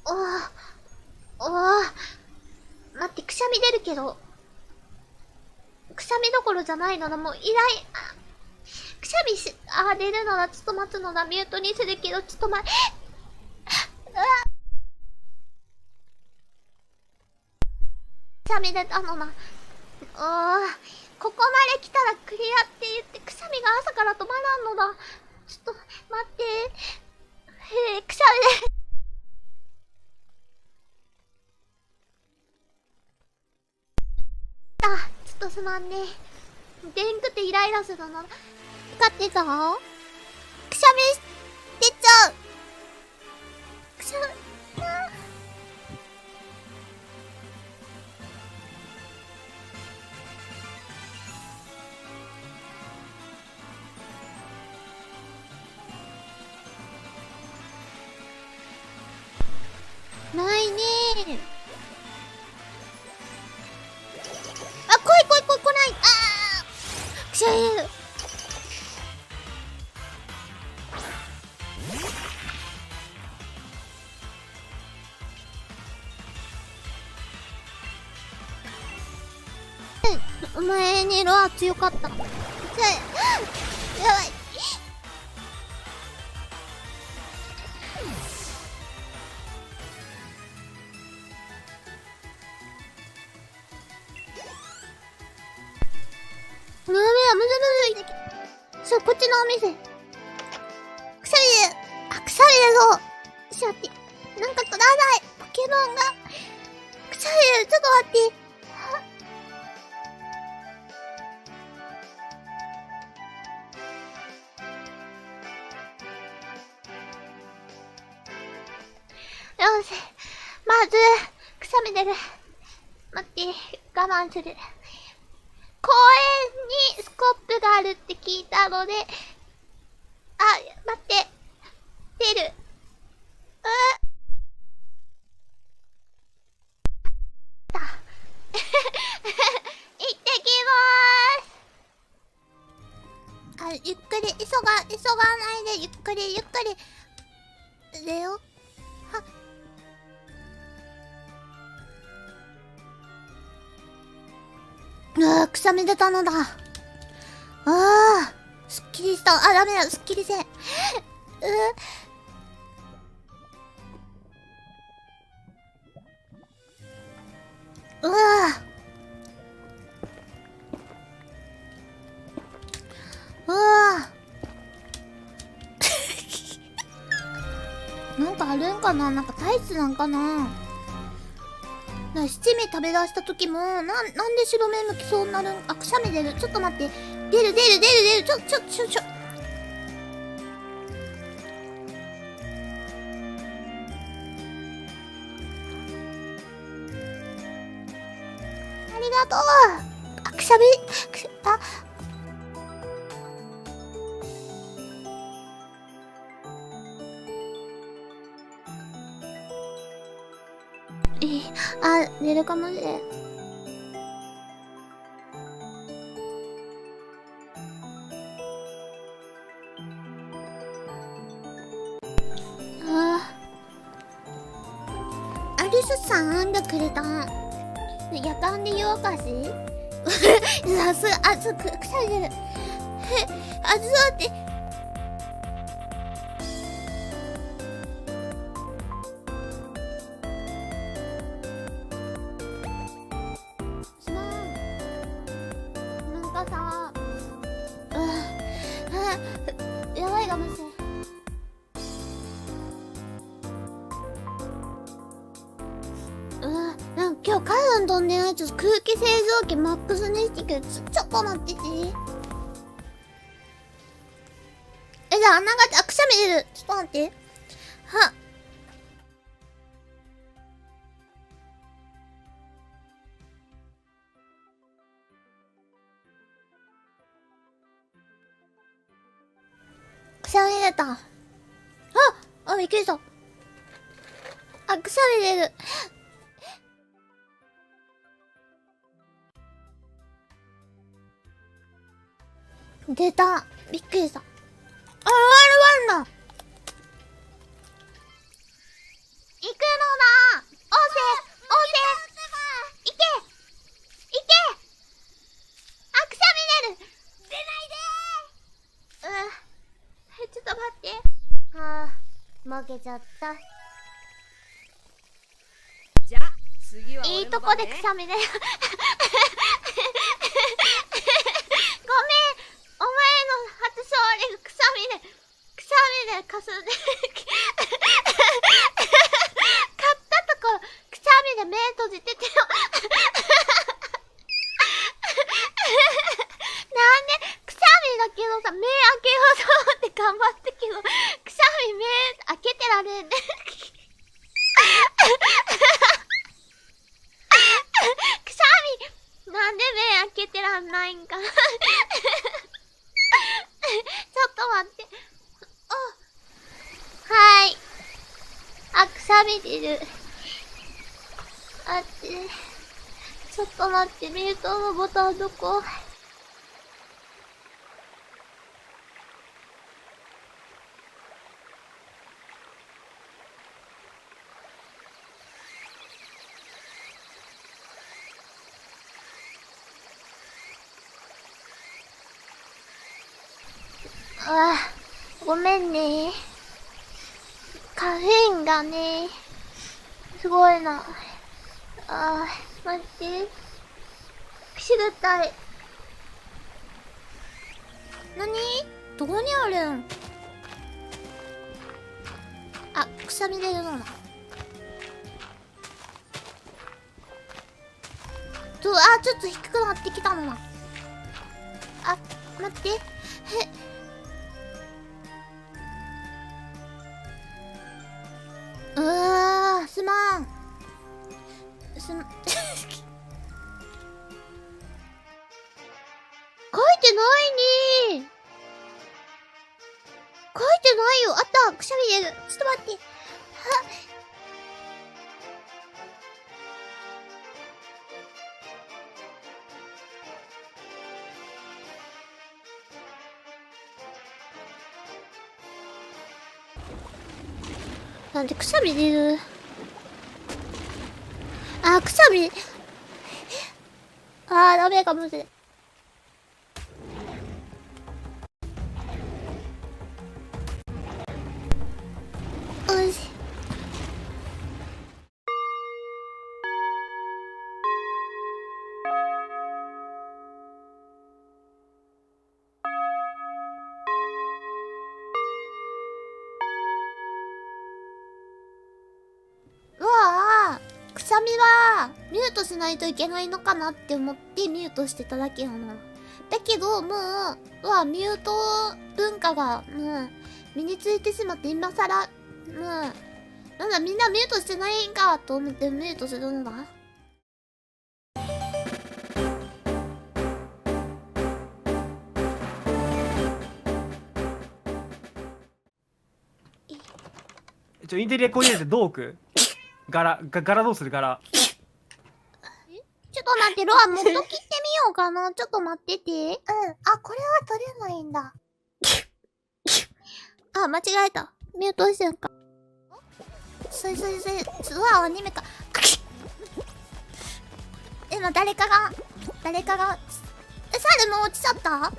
お待って、くしゃみ出るけど。くしゃみどころじゃないのだ、もうくしゃみ出るのだ、ちょっと待つのだ、ミュートにするけど、ちょっと待って、くしゃみ出たのだ。ここまで来たらクリアって言って、くしゃみが朝から止まらんのだ。ちょっと、待って。くしゃみで。ちょっとすまんね。でんくてイライラするの。使ってた？くしゃみ出ちゃう。くしゃみ、ないねー。来ない。くしゃみ。お前にロア強かった。やばい。むずい。そう、こっちのお店。くしゃみで、くしゃみでそう。しゃって。なんかください。ポケモンが。くしゃみで、ちょっと待って。よし。まず、くしゃみ出る。待って、我慢する。公園にスコップがあるって聞いたので、待って。出る。行ってきまーす。ゆっくり、急がないで、ゆっくり。出よ。くしゃみ出たのだ。すっきりした。ダメだ、すっきりせん。なんかあるんかな、なんか体質なんかな。七味食べ出した時も、なんで白目向きそうになるん、くしゃみ出る。ちょっと待って。出る。ちょ。ありがとう。くしゃみ、出るかもしれん。アリスさんがくれたやかんで湯沸かしさすが、くしゃみ出る。そうって。すまん。なんかさ、やばいかもしれん。なんか今日カウン飛んでない。ちょっと空気清浄機マックスにしてけど、ちょっと待ってて。じゃあ、くしゃみ出る。ちょっと待って。くしゃみ出た。びっくりした。くしゃみ出る。出た。びっくりした。終わるんだ。行くのだ。けちゃった。じゃあ次は俺の番ね。いいとこでくしゃみでごめん、お前の初勝利くしゃみでかすんで勝ったとこくしゃみで目閉じててよなんでくしゃみだけどさ、目開けようと思って頑張ってけどくしゃみ目開けてられんねくしゃみなんで目開けてらんないんかちょっと待って。はい。あ、くしゃみ出る。あって。ちょっと待って、ミュートのボタンどこ？ああ、ごめんね。カフェインがね、すごいな。ああ、待って。くしぐったい。なに？どこにあるん？あ、くしゃみ出るのな。ちょっと低くなってきたのな。あ、待って。すまん。書いてないにー。書いてないよ。あった。くしゃみ出る。ちょっと待って。なんでくしゃみ出る。あ、くしゃみ。ダメかもしれん。よし。うわぁ、くしゃみはミュートしないといけないのかなって思ってミュートしてただけなの。だけど、もう、ミュート文化が、もう、身についてしまって、今更、もう、なんだ、みんなミュートしてないんかと思ってミュートするのだ。インテリアコーディネートどう置く？柄どうする？柄。ちょっと待って、ロア、もっと切ってみようかな。ちょっと待ってて。うん。あ、これは取れないんだ。あ、間違えた。ミュートしてんか。うわ、アニメか。今、誰かが、猿もう落ちちゃった？あ